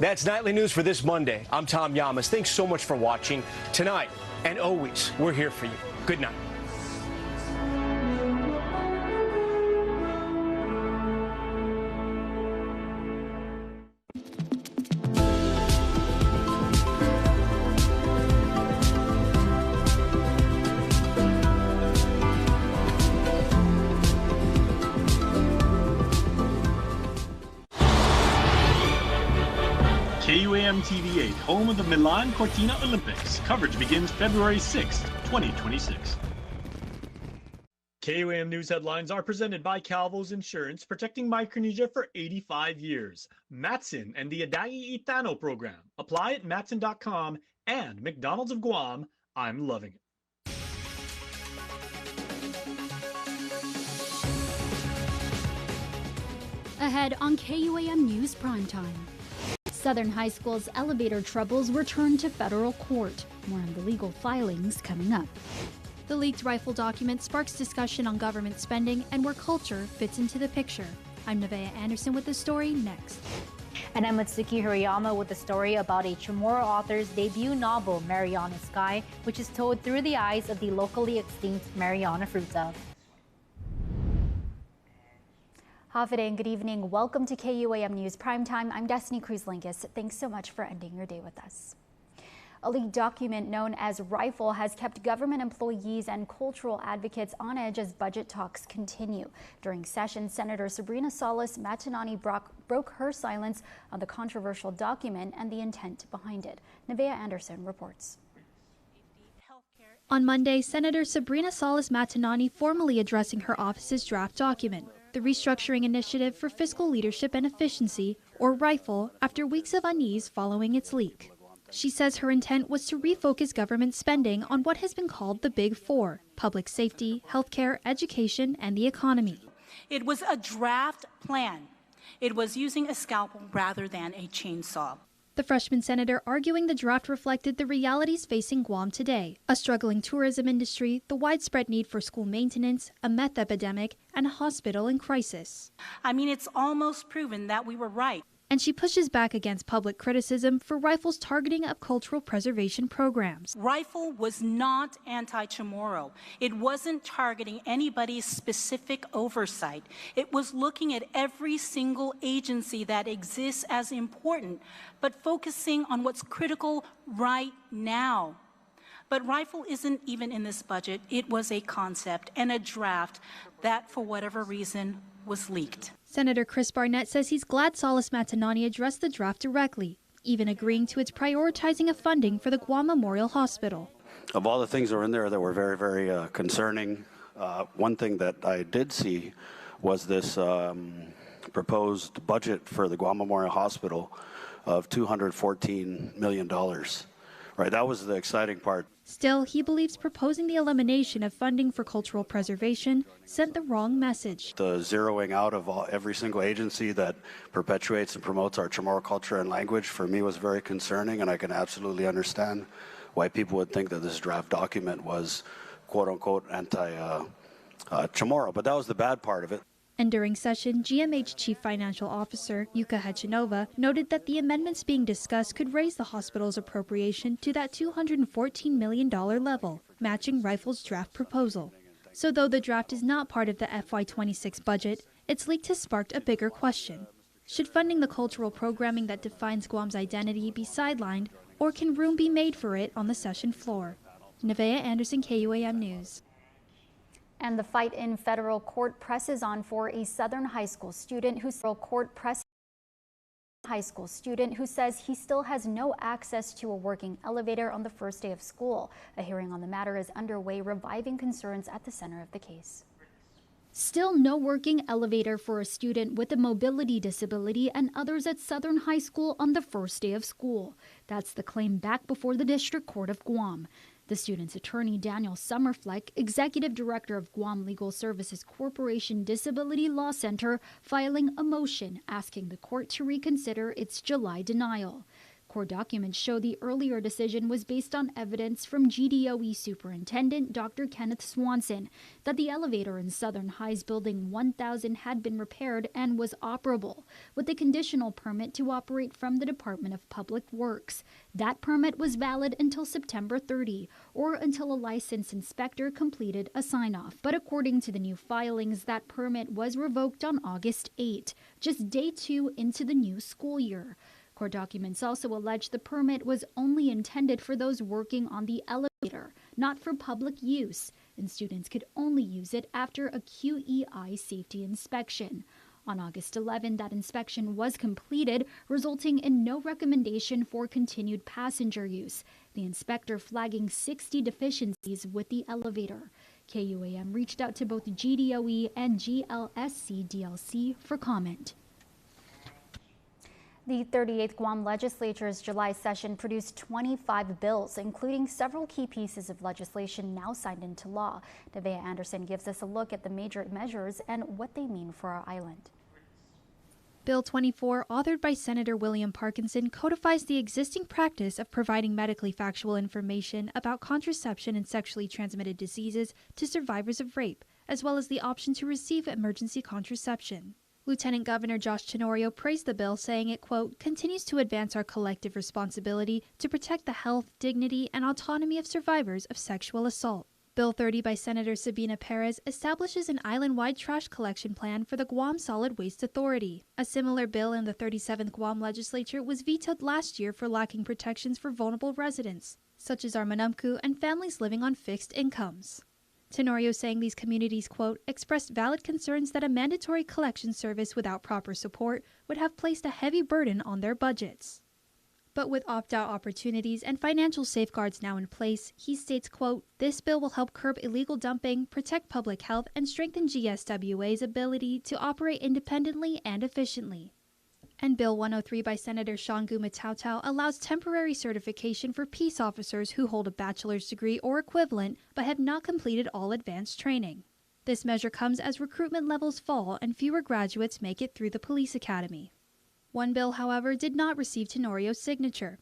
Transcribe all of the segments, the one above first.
That's Nightly News for this Monday. I'm Tom Yamas. Thanks so much for watching. Tonight and always, we're here for you. Good night. KUAM TV8, home of the Milan Cortina Olympics. Coverage begins February 6, 2026. KUAM News headlines are presented by Calvo's Insurance, protecting Micronesia for 85 years. Matson and the Adai Itano program. Apply at matson.com and McDonald's of Guam. I'm loving it. Ahead on KUAM News Primetime. Southern High School's elevator troubles return to federal court. More on the legal filings coming up. The leaked rifle document sparks discussion on government spending and where culture fits into the picture. I'm Nevaeh Anderson with the story next. And I'm Matsuki Hirayama with the story about a Chamorro author's debut novel, Mariana Sky, which is told through the eyes of the locally extinct Mariana Fruta. Hafiday and good evening. Welcome to KUAM News Primetime. I'm Destiny Cruz-Lingus. Thanks so much for ending your day with us. A leaked document known as Rifle has kept government employees and cultural advocates on edge as budget talks continue. During session, Senator Sabrina Salas Matanani broke her silence on the controversial document and the intent behind it. Nevaeh Anderson reports. On Monday, Senator Sabrina Salas Matanani formally addressing her office's draft document, the Restructuring Initiative for Fiscal Leadership and Efficiency, or RIFLE, after weeks of unease following its leak. She says her intent was to refocus government spending on what has been called the Big Four: public safety, healthcare, education, and the economy. It was a draft plan. It was using a scalpel rather than a chainsaw. The freshman senator arguing the draft reflected the realities facing Guam today: a struggling tourism industry, the widespread need for school maintenance, a meth epidemic, and a hospital in crisis. I mean, it's almost proven that we were right. And she pushes back against public criticism for Rifle's targeting of cultural preservation programs. Rifle was not anti-Chamorro. It wasn't targeting anybody's specific oversight. It was looking at every single agency that exists as important, but focusing on what's critical right now. But Rifle isn't even in this budget. It was a concept and a draft that, for whatever reason, was leaked. Senator Chris Barnett says he's glad Salas Matanani addressed the draft directly, even agreeing to its prioritizing of funding for the Guam Memorial Hospital. Of all the things that were in there that were very, very concerning, one thing that I did see was this proposed budget for the Guam Memorial Hospital of $214 million. Right, that was the exciting part. Still, he believes proposing the elimination of funding for cultural preservation sent the wrong message. The zeroing out of every single agency that perpetuates and promotes our Chamorro culture and language, for me, was very concerning, and I can absolutely understand why people would think that this draft document was quote-unquote anti-Chamorro, but that was the bad part of it. And during session, GMH Chief Financial Officer Yuka Hechinova noted that the amendments being discussed could raise the hospital's appropriation to that $214 million level, matching Rifle's draft proposal. So though the draft is not part of the FY26 budget, its leak has sparked a bigger question. Should funding the cultural programming that defines Guam's identity be sidelined, or can room be made for it on the session floor? Nevaeh Anderson, KUAM News. And the fight in federal court presses on for a Southern High School student who says he still has no access to a working elevator on the first day of school. A hearing on the matter is underway, reviving concerns at the center of the case. Still no working elevator for a student with a mobility disability and others at Southern High School on the first day of school. That's the claim back before the District Court of Guam. The student's attorney, Daniel Summerfleck, executive director of Guam Legal Services Corporation Disability Law Center, filing a motion asking the court to reconsider its July denial. Court documents show the earlier decision was based on evidence from GDOE Superintendent Dr. Kenneth Swanson that the elevator in Southern High's Building 1000 had been repaired and was operable, with a conditional permit to operate from the Department of Public Works. That permit was valid until September 30, or until a licensed inspector completed a sign-off. But according to the new filings, that permit was revoked on August 8, just day 2 into the new school year. Court documents also allege the permit was only intended for those working on the elevator, not for public use, and students could only use it after a QEI safety inspection. On August 11, that inspection was completed, resulting in no recommendation for continued passenger use, the inspector flagging 60 deficiencies with the elevator. KUAM reached out to both GDOE and GLSC DLC for comment. The 38th Guam Legislature's July session produced 25 bills, including several key pieces of legislation now signed into law. Nevaeh Anderson gives us a look at the major measures and what they mean for our island. Bill 24, authored by Senator William Parkinson, codifies the existing practice of providing medically factual information about contraception and sexually transmitted diseases to survivors of rape, as well as the option to receive emergency contraception. Lieutenant Governor Josh Tenorio praised the bill, saying it, quote, continues to advance our collective responsibility to protect the health, dignity, and autonomy of survivors of sexual assault. Bill 30 by Senator Sabina Perez establishes an island-wide trash collection plan for the Guam Solid Waste Authority. A similar bill in the 37th Guam Legislature was vetoed last year for lacking protections for vulnerable residents, such as our Manumku and families living on fixed incomes. Tenorio saying these communities, quote, expressed valid concerns that a mandatory collection service without proper support would have placed a heavy burden on their budgets. But with opt-out opportunities and financial safeguards now in place, he states, quote, this bill will help curb illegal dumping, protect public health, and strengthen GSWA's ability to operate independently and efficiently. And Bill 103 by Senator Shangu Matautau allows temporary certification for peace officers who hold a bachelor's degree or equivalent but have not completed all advanced training. This measure comes as recruitment levels fall and fewer graduates make it through the police academy. One bill, however, did not receive Tenorio's signature.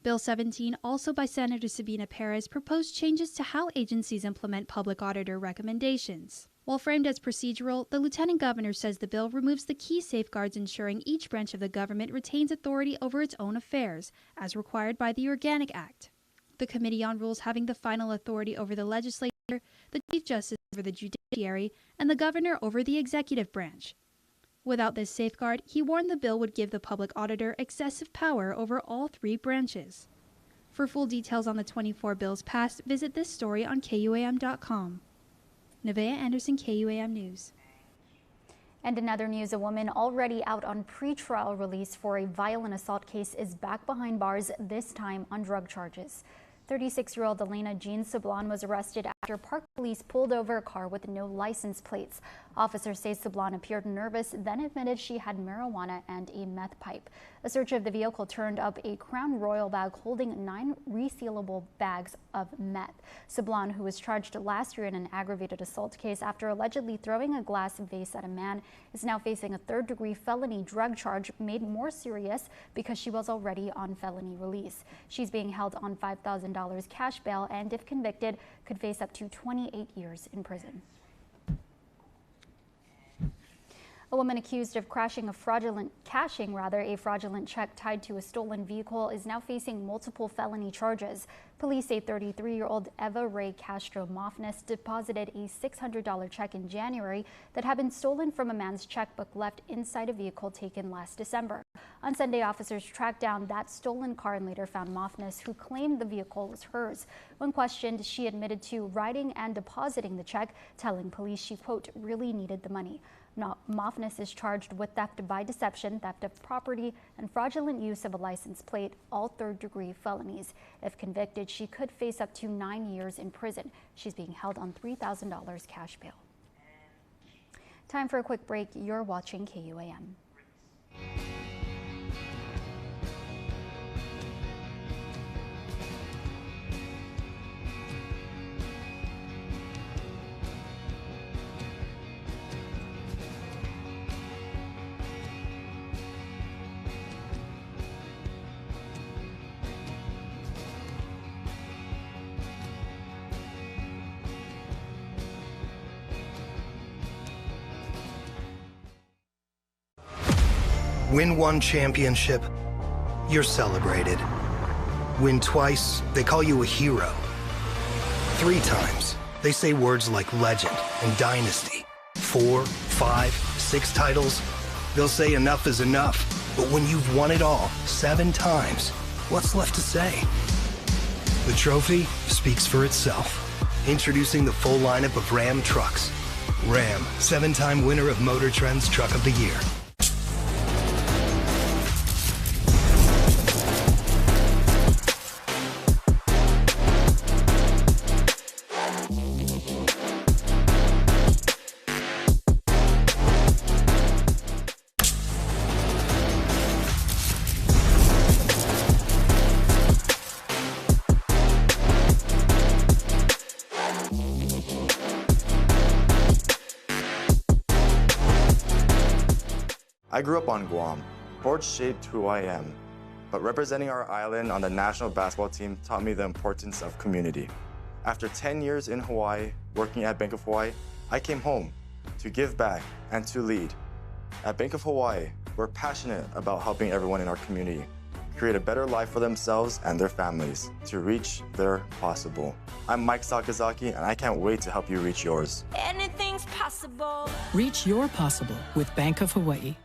Bill 17, also by Senator Sabina Perez, proposed changes to how agencies implement public auditor recommendations. While framed as procedural, the Lieutenant Governor says the bill removes the key safeguards ensuring each branch of the government retains authority over its own affairs, as required by the Organic Act. The Committee on Rules having the final authority over the legislature, the Chief Justice over the judiciary, and the Governor over the executive branch. Without this safeguard, he warned the bill would give the public auditor excessive power over all three branches. For full details on the 24 bills passed, visit this story on KUAM.com. Nevaeh Anderson, KUAM News. And in other news, a woman already out on pre-trial release for a violent assault case is back behind bars, this time on drug charges. 36-year-old Elena Jean Sablon was arrested after park police pulled over a car with no license plates. Officers say Sablon appeared nervous, then admitted she had marijuana and a meth pipe. A search of the vehicle turned up a Crown Royal bag holding 9 resealable bags of meth. Sablon, who was charged last year in an aggravated assault case after allegedly throwing a glass vase at a man, is now facing a third-degree felony drug charge made more serious because she was already on felony release. She's being held on $5,000 cash bail and, if convicted, could face up to 28 years in prison. A woman accused of cashing a fraudulent check tied to a stolen vehicle is now facing multiple felony charges. Police say 33-year-old Eva Ray Castro Mofnes deposited a $600 check in January that had been stolen from a man's checkbook left inside a vehicle taken last December. On Sunday, officers tracked down that stolen car and later found Mofnes, who claimed the vehicle was hers. When questioned, she admitted to writing and depositing the check, telling police she, quote, really needed the money. Mofnes is charged with theft by deception, theft of property, and fraudulent use of a license plate, all third-degree felonies. If convicted, she could face up to 9 years in prison. She's being held on $3,000 cash bail. Time for a quick break. You're watching KUAM. Win one championship, you're celebrated. Win twice, they call you a hero. 3 times, they say words like legend and dynasty. 4, 5, 6 titles, they'll say enough is enough. But when you've won it all 7 times, what's left to say? The trophy speaks for itself. Introducing the full lineup of Ram trucks. Ram, 7-time winner of Motor Trend's Truck of the Year. I grew up on Guam. Sports shaped who I am, but representing our island on the national basketball team taught me the importance of community. After 10 years in Hawaii, working at Bank of Hawaii, I came home to give back and to lead. At Bank of Hawaii, we're passionate about helping everyone in our community create a better life for themselves and their families to reach their possible. I'm Mike Sakazaki, and I can't wait to help you reach yours. Anything's possible. Reach your possible with Bank of Hawaii.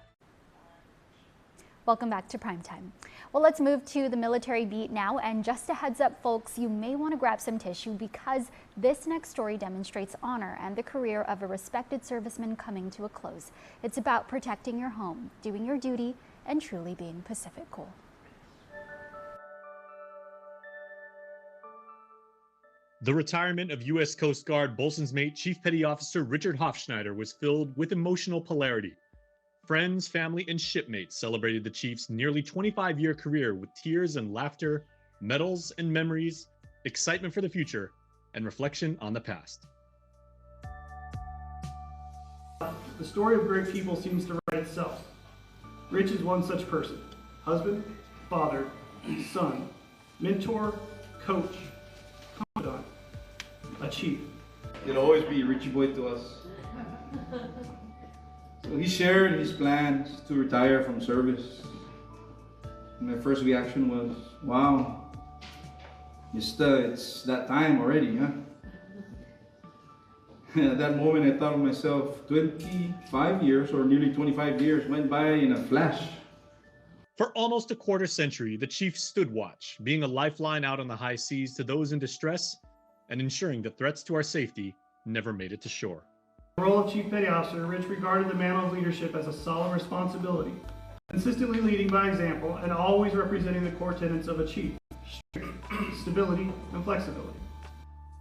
Welcome back to Primetime. Well, let's move to the military beat now. And just a heads up, folks, you may want to grab some tissue because this next story demonstrates honor and the career of a respected serviceman coming to a close. It's about protecting your home, doing your duty, and truly being Pacific cool. The retirement of U.S. Coast Guard Bosun's Mate Chief Petty Officer Richard Hofschneider was filled with emotional polarity. Friends, family, and shipmates celebrated the Chief's nearly 25-year career with tears and laughter, medals and memories, excitement for the future, and reflection on the past. The story of great people seems to write itself. Rich is one such person. Husband, father, son, mentor, coach, confidant, a chief. He'll always be Richie Boy to us. So he shared his plans to retire from service. My first reaction was, wow, it's that time already, huh? And at that moment I thought of myself, 25 years or nearly 25 years went by in a flash. For almost a quarter century, the Chief stood watch, being a lifeline out on the high seas to those in distress and ensuring that threats to our safety never made it to shore. The role of Chief Petty Officer, Rich regarded the mantle of leadership as a solemn responsibility, consistently leading by example and always representing the core tenets of a chief: strength, stability, and flexibility.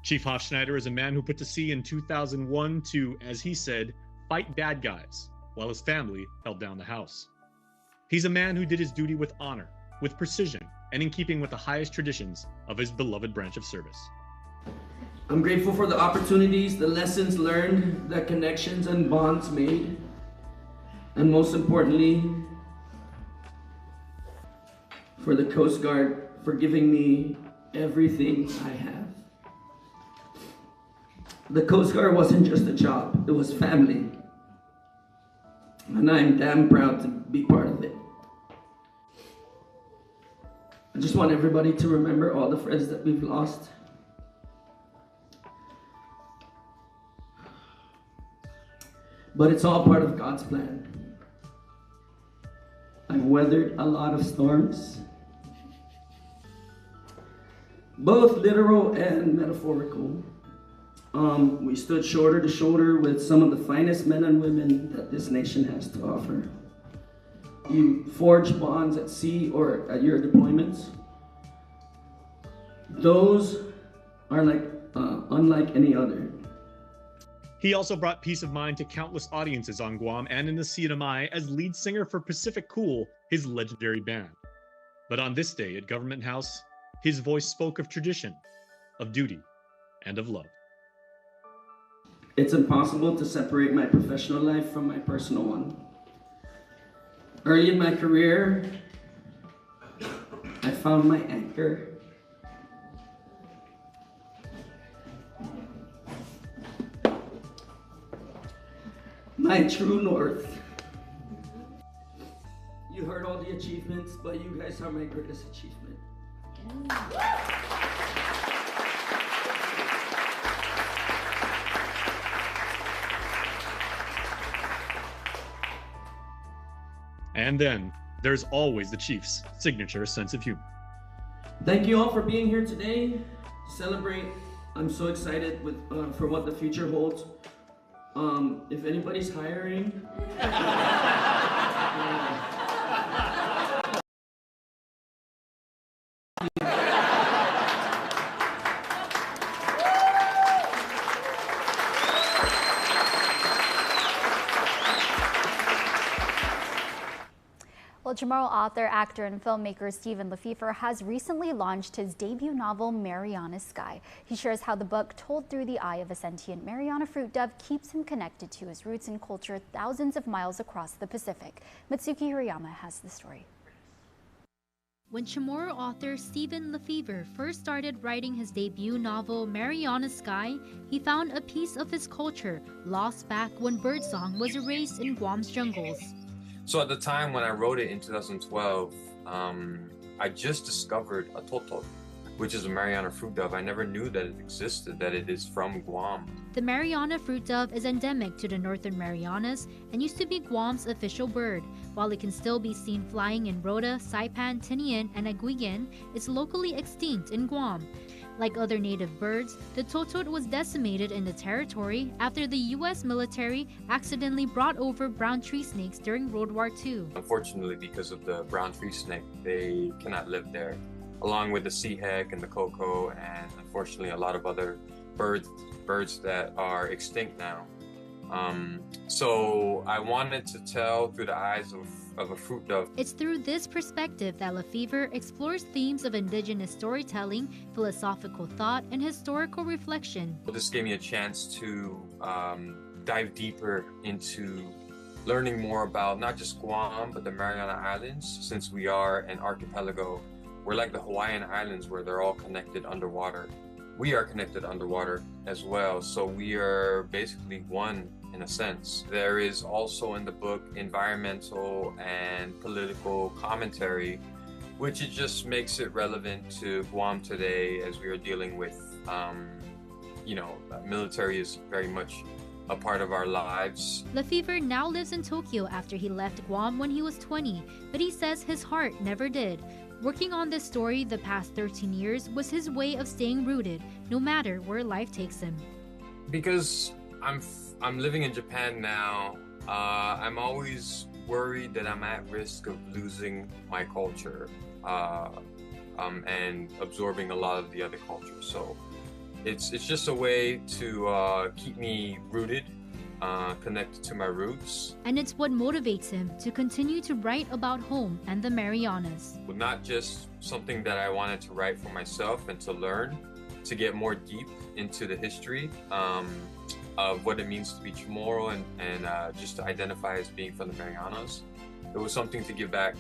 Chief Hofschneider is a man who put to sea in 2001 to, as he said, fight bad guys, while his family held down the house. He's a man who did his duty with honor, with precision, and in keeping with the highest traditions of his beloved branch of service. I'm grateful for the opportunities, the lessons learned, the connections and bonds made, and most importantly, for the Coast Guard for giving me everything I have. The Coast Guard wasn't just a job, it was family. And I'm damn proud to be part of it. I just want everybody to remember all the friends that we've lost. But it's all part of God's plan. I've weathered a lot of storms, both literal and metaphorical. We stood shoulder to shoulder with some of the finest men and women that this nation has to offer. You forge bonds at sea or at your deployments. Those are unlike any other. He also brought peace of mind to countless audiences on Guam and in the CNMI as lead singer for Pacific Cool, his legendary band. But on this day at Government House, his voice spoke of tradition, of duty, and of love. It's impossible to separate my professional life from my personal one. Early in my career, I found my anchor. My true north. achievements, but you guys are my greatest achievement. And then there's always the Chief's signature sense of humor. Thank you all for being here today to celebrate. I'm so excited for what the future holds. If anybody's hiring, Well, Chamorro author, actor, and filmmaker Stephen Lefevre has recently launched his debut novel, Mariana Sky. He shares how the book, told through the eye of a sentient Mariana fruit dove, keeps him connected to his roots and culture thousands of miles across the Pacific. Mitsuki Hirayama has the story. When Chamorro author Stephen Lefevre first started writing his debut novel, Mariana Sky, he found a piece of his culture lost back when birdsong was erased in Guam's jungles. So at the time when I wrote it in 2012, I just discovered a totot, which is a Mariana fruit dove. I never knew that it existed, that it is from Guam. The Mariana fruit dove is endemic to the Northern Marianas and used to be Guam's official bird. While it can still be seen flying in Rota, Saipan, Tinian, and Aguiguen, it's locally extinct in Guam. Like other native birds, the totot was decimated in the territory after the U.S. military accidentally brought over brown tree snakes during World War II. Unfortunately, because of the brown tree snake, they cannot live there, along with the sea heck and the cocoa, and unfortunately a lot of other birds that are extinct now. So I wanted to tell through the eyes of a fruit dove. It's through this perspective that Lefevre explores themes of indigenous storytelling, philosophical thought, and historical reflection. This gave me a chance to dive deeper into learning more about not just Guam, but the Mariana Islands. Since we are an archipelago, we're like the Hawaiian Islands where they're all connected underwater. We are connected underwater as well, so we are basically one in a sense. There is also in the book environmental and political commentary, which it just makes it relevant to Guam today as we are dealing with, military is very much a part of our lives. Lefevre now lives in Tokyo after he left Guam when he was 20, but he says his heart never did. Working on this story the past 13 years was his way of staying rooted, no matter where life takes him. Because I'm living in Japan now, I'm always worried that I'm at risk of losing my culture and absorbing a lot of the other cultures. So it's just a way to keep me rooted, connected to my roots. And it's what motivates him to continue to write about home and the Marianas. Not just something that I wanted to write for myself and to learn, to get more deep into the history of what it means to be Chamorro and just to identify as being from the Marianas. It was something to give back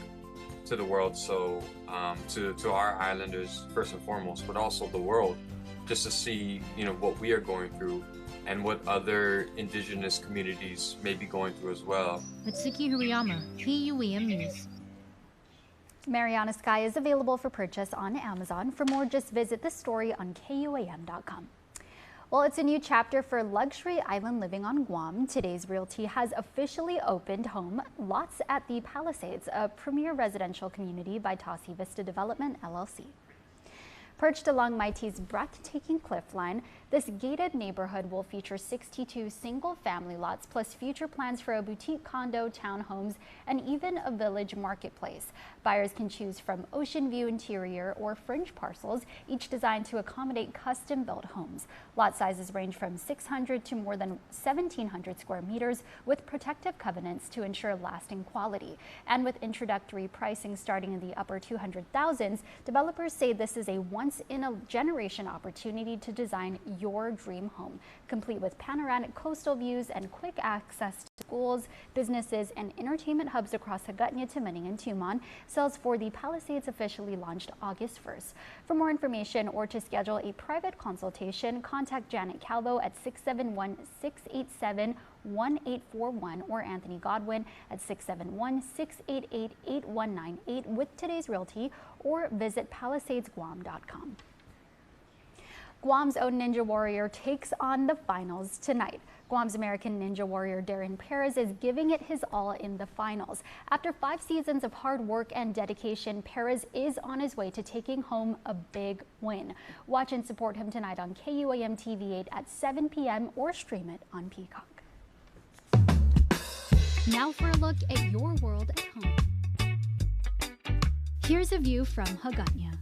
to the world, so to our islanders first and foremost, but also the world, just to see what we are going through and what other indigenous communities may be going through as well. Mitsuki Hirayama, KUAM News. Mariana Sky is available for purchase on Amazon. For more, just visit the story on KUAM.com. Well, it's a new chapter for luxury island living on Guam. Today's Realty has officially opened home lots at the Palisades, a premier residential community by Tossie Vista Development, LLC. Perched along Maiti's breathtaking cliffline, this gated neighborhood will feature 62 single-family lots, plus future plans for a boutique condo, townhomes, and even a village marketplace. Buyers can choose from ocean view interior or fringe parcels, each designed to accommodate custom-built homes. Lot sizes range from 600 to more than 1,700 square meters, with protective covenants to ensure lasting quality. And with introductory pricing starting in the upper 200,000s, developers say this is a once-in-a-generation opportunity to design your dream home, complete with panoramic coastal views and quick access to schools, businesses, and entertainment hubs across Hagåtña, Timaning, and Tumon. Sales for the Palisades officially launched August 1st. For more information or to schedule a private consultation, contact Janet Calvo at 671-687-1841 or Anthony Godwin at 671-688-8198 with Today's Realty, or visit palisadesguam.com. Guam's own Ninja Warrior takes on the finals tonight. Guam's American Ninja Warrior Darren Perez is giving it his all in the finals. After 5 seasons of hard work and dedication, Perez is on his way to taking home a big win. Watch and support him tonight on KUAM TV 8 at 7 p.m. or stream it on Peacock. Now for a look at your world at home. Here's a view from Hagåtña.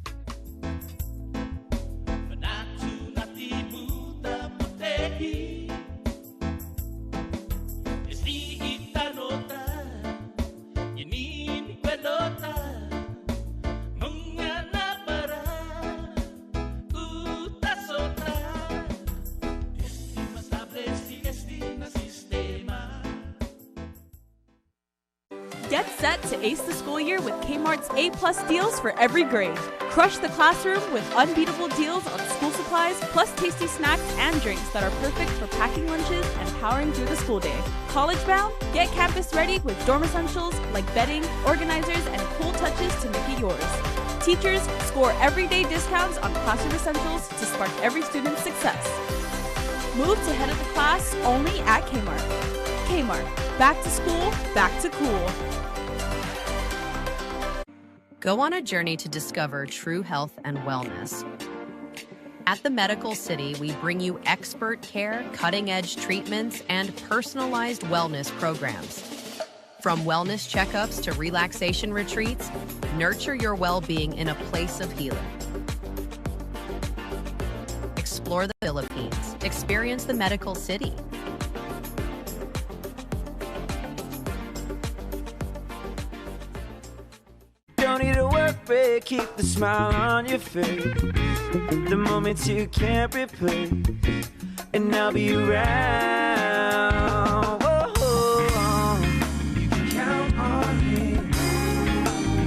Get set to ace the school year with Kmart's A+ deals for every grade. Crush the classroom with unbeatable deals on school supplies, plus tasty snacks and drinks that are perfect for packing lunches and powering through the school day. College bound? Get campus ready with dorm essentials like bedding, organizers, and cool touches to make it yours. Teachers score everyday discounts on classroom essentials to spark every student's success. Move to head of the class only at Kmart. Kmart. Back to school, back to cool. Go on a journey to discover true health and wellness. At the Medical City, we bring you expert care, cutting-edge treatments, and personalized wellness programs. From wellness checkups to relaxation retreats, nurture your well-being in a place of healing. Explore the Philippines. Experience the Medical City. Don't need a work break, keep the smile on your face. The moments you can't replace, and I'll be around. Whoa. You can count on me. You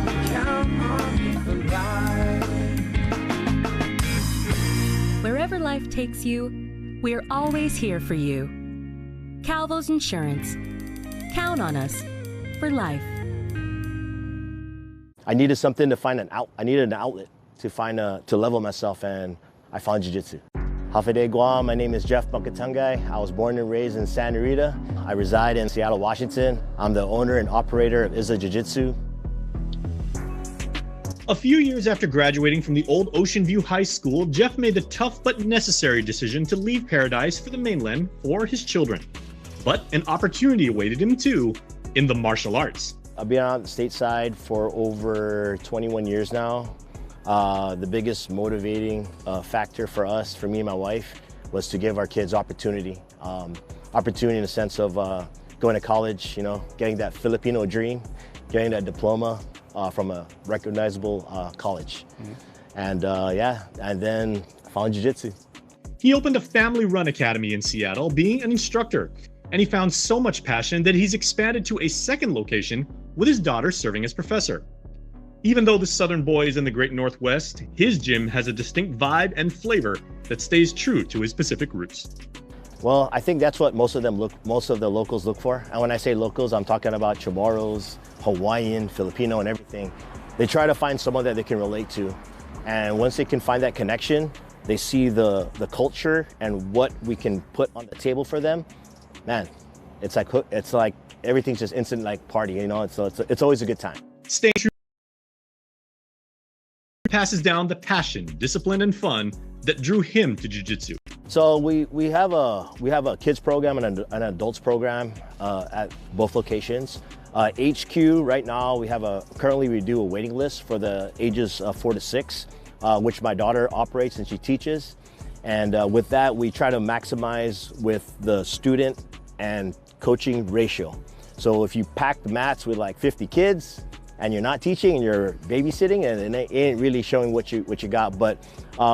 can count on me for life. Wherever life takes you, we're always here for you. Calvo's Insurance. Count on us for life. I needed something to find I needed an outlet to to level myself, and I found Jiu-Jitsu. Hafide Guam, my name is Jeff Bunkatungay. I was born and raised in Santa Rita. I reside in Seattle, Washington. I'm the owner and operator of Isla Jiu-Jitsu. A few years after graduating from the old Ocean View High School, Jeff made the tough but necessary decision to leave Paradise for the mainland for his children. But an opportunity awaited him too, in the martial arts. I've been out stateside for over 21 years now. The biggest motivating factor for us, for me and my wife, was to give our kids opportunity. Opportunity in the sense of going to college, you know, getting that Filipino dream, getting that diploma from a recognizable college. And and then found Jiu-Jitsu. He opened a family-run academy in Seattle, being an instructor. And he found so much passion that he's expanded to a second location with his daughter serving as professor. Even though the Southern boy is in the Great Northwest, his gym has a distinct vibe and flavor that stays true to his Pacific roots. Well, I think that's what most of the locals look for. And when I say locals, I'm talking about Chamorros, Hawaiian, Filipino, and everything. They try to find someone that they can relate to. And once they can find that connection, they see the culture and what we can put on the table for them. Man, it's like everything's just instant like party, you know. It's always a good time. Staying true passes down the passion, discipline, and fun that drew him to Jiu-Jitsu. So we have a kids program and an adults program at both locations. HQ right now currently we do a waiting list for the ages 4 to 6, which my daughter operates and she teaches. And with that, we try to maximize with the student and coaching ratio. So if you pack the mats with like 50 kids and you're not teaching and you're babysitting, and it ain't really showing what you got, but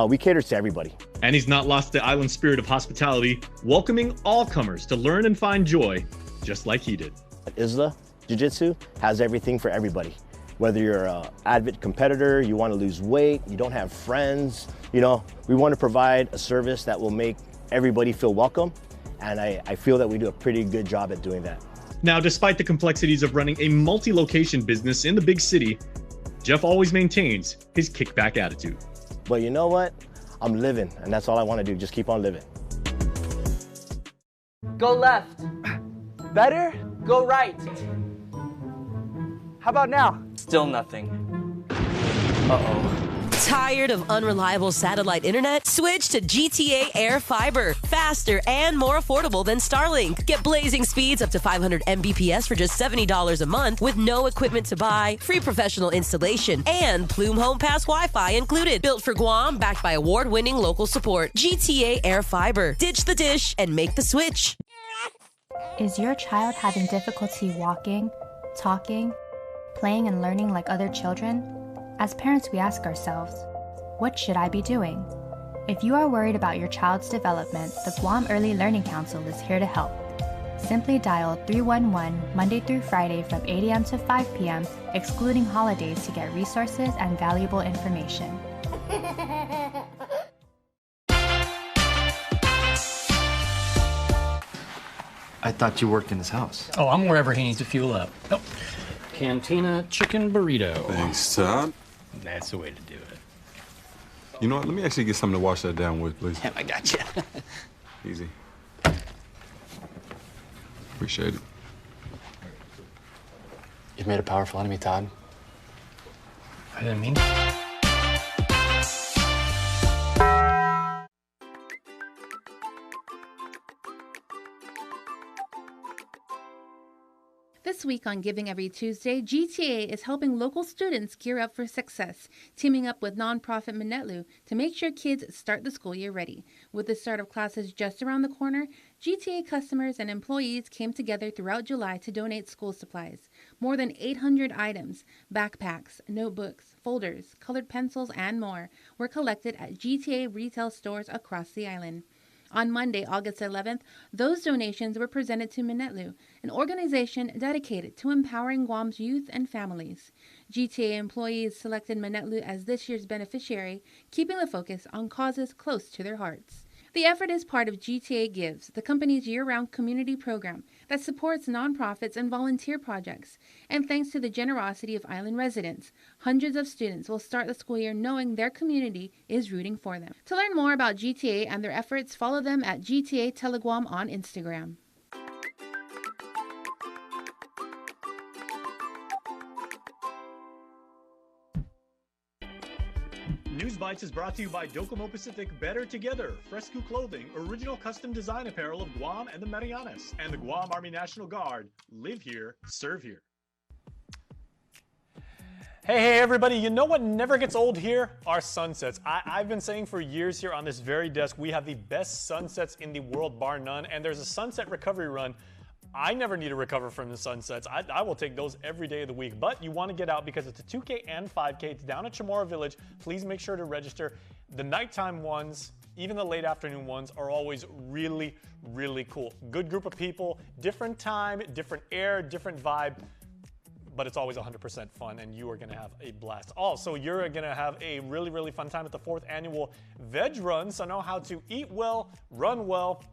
we cater to everybody. And he's not lost the island spirit of hospitality, welcoming all comers to learn and find joy, just like he did. Isla Jiu-Jitsu has everything for everybody. Whether you're an avid competitor, you want to lose weight, you don't have friends, we want to provide a service that will make everybody feel welcome. And I feel that we do a pretty good job at doing that. Now, despite the complexities of running a multi-location business in the big city, Jeff always maintains his kickback attitude. But you know what? I'm living, and that's all I want to do, just keep on living. Go left. Better? Go right. How about now? Still nothing. Uh-oh. Tired of unreliable satellite internet? Switch to GTA Air Fiber. Faster and more affordable than Starlink. Get blazing speeds up to 500 Mbps for just $70 a month with no equipment to buy, free professional installation, and Plume Home Pass Wi-Fi included. Built for Guam, backed by award-winning local support. GTA Air Fiber. Ditch the dish and make the switch. Is your child having difficulty walking, talking, playing and learning like other children? As parents, we ask ourselves, what should I be doing? If you are worried about your child's development, the Guam Early Learning Council is here to help. Simply dial 311 Monday through Friday from 8 a.m. to 5 p.m., excluding holidays, to get resources and valuable information. I thought you worked in his house. Oh, I'm wherever he needs to fuel up. Oh, Cantina chicken burrito. Thanks, Todd. That's the way to do it. You know what? Let me actually get something to wash that down with, please. Yeah, I got you. Easy. Appreciate it. You've made a powerful enemy, Todd. I didn't mean to. This week on Giving Every Tuesday, GTA is helping local students gear up for success, teaming up with nonprofit Minetlu to make sure kids start the school year ready. With the start of classes just around the corner, GTA customers and employees came together throughout July to donate school supplies. More than 800 items, backpacks, notebooks, folders, colored pencils, and more were collected at GTA retail stores across the island. On Monday, August 11th, those donations were presented to Minetlu, an organization dedicated to empowering Guam's youth and families. GTA employees selected Minetlu as this year's beneficiary, keeping the focus on causes close to their hearts. The effort is part of GTA Gives, the company's year-round community program that supports nonprofits and volunteer projects. And thanks to the generosity of island residents, hundreds of students will start the school year knowing their community is rooting for them. To learn more about GTA and their efforts, follow them at GTA Teleguam on Instagram. News Bites is brought to you by Docomo Pacific Better Together, Fresco Clothing, original custom design apparel of Guam and the Marianas, and the Guam Army National Guard. Live here, serve here. Hey everybody, you know what never gets old here? Our sunsets. I've been saying for years here on this very desk, we have the best sunsets in the world, bar none, and there's a sunset recovery run. I never need to recover from the sunsets. I will take those every day of the week. But you want to get out because it's a 2K and 5K. It's down at Chamorro Village. Please make sure to register. The nighttime ones, even the late afternoon ones, are always really, really cool. Good group of people, different time, different air, different vibe. But it's always 100% fun, and you are going to have a blast. Also, you're going to have a really, really fun time at the 4th annual Veg Run. So know how to eat well, run well,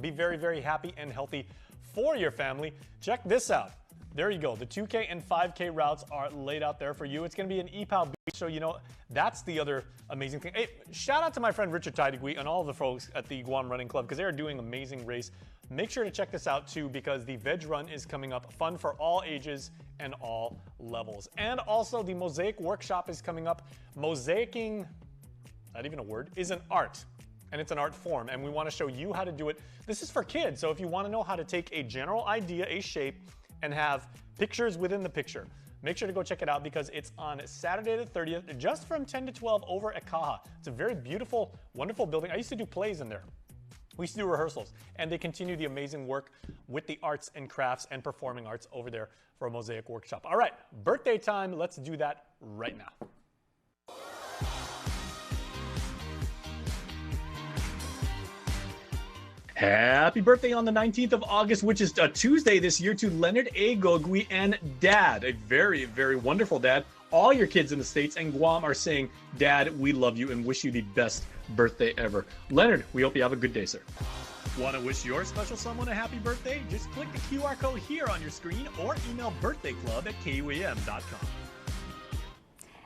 be very, very happy and healthy for your family. Check this out. There you go. The 2K and 5K routes are laid out there for you. It's going to be an EPAL beach, so you know that's the other amazing thing. Hey, shout out to my friend Richard Tidegui and all of the folks at the Guam Running Club because they are doing an amazing race. Make sure to check this out too because the Veg Run is coming up. Fun for all ages and all levels. And also the Mosaic Workshop is coming up. Mosaicing, not even a word, is an art. And it's an art form, and we want to show you how to do it. This is for kids, so if you want to know how to take a general idea, a shape, and have pictures within the picture, make sure to go check it out because it's on Saturday the 30th, just from 10 to 12 over at Kaha. It's a very beautiful, wonderful building. I used to do plays in there. We used to do rehearsals, and they continue the amazing work with the arts and crafts and performing arts over there for a Mosaic Workshop. All right, birthday time. Let's do that right now. Happy birthday on the 19th of August, which is a Tuesday this year, to Leonard A. Gogui and Dad, a very, very wonderful dad. All your kids in the States and Guam are saying, Dad, we love you and wish you the best birthday ever. Leonard, we hope you have a good day, sir. Want to wish your special someone a happy birthday? Just click the QR code here on your screen or email birthdayclub@kuam.com.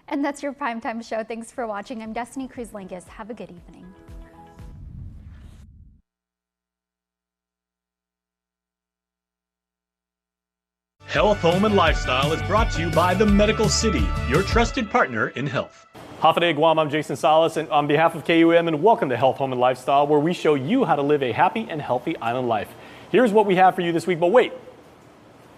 And that's your Primetime Show. Thanks for watching. I'm Destiny Cruz-Lingus. Have a good evening. Health, Home, and Lifestyle is brought to you by the Medical City, your trusted partner in health. Hafide Guam, I'm Jason Salas, and on behalf of KUAM, and welcome to Health, Home, and Lifestyle, where we show you how to live a happy and healthy island life. Here's what we have for you this week, but wait.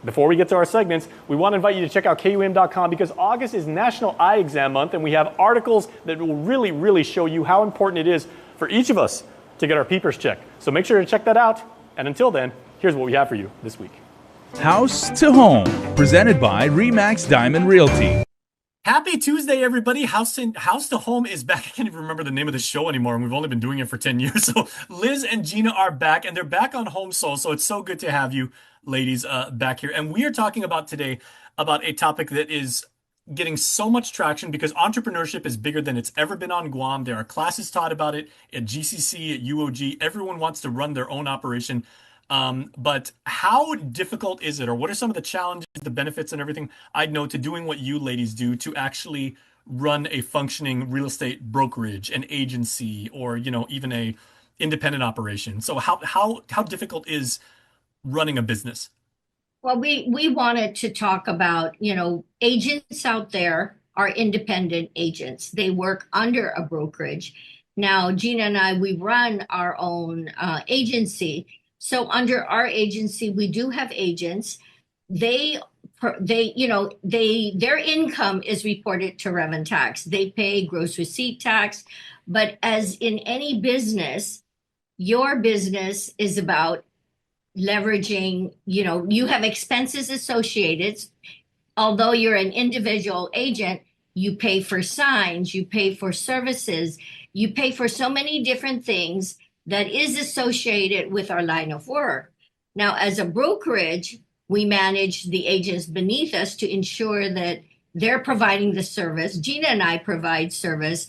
Before we get to our segments, we want to invite you to check out KUAM.com because August is National Eye Exam Month, and we have articles that will really show you how important it is for each of us to get our peepers checked. So make sure to check that out. And until then, here's what we have for you this week. House to Home, presented by Remax Diamond Realty. Happy Tuesday, everybody. House to Home is back. I can't even remember the name of the show anymore, and we've only been doing it for 10 years. So Liz and Gina are back, and they're back on Home Soul. So it's so good to have you ladies back here. And we are talking about today about a topic that is getting so much traction because entrepreneurship is bigger than it's ever been on Guam. There are classes taught about it at GCC, at UOG. Everyone wants to run their own operation. But how difficult is it, or what are some of the challenges, the benefits and everything I'd know to doing what you ladies do to actually run a functioning real estate brokerage, an agency, or, you know, even a independent operation? So how difficult is running a business? Well, we wanted to talk about, you know, agents out there are independent agents. They work under a brokerage. Now, Gina and I, we run our own agency. So under our agency, we do have agents. Their income is reported to Rev and Tax. They pay gross receipt tax. But as in any business, your business is about leveraging, you know, you have expenses associated. Although you're an individual agent, you pay for signs, you pay for services, you pay for so many different things that is associated with our line of work. Now, as a brokerage, we manage the agents beneath us to ensure that they're providing the service. Gina and I provide service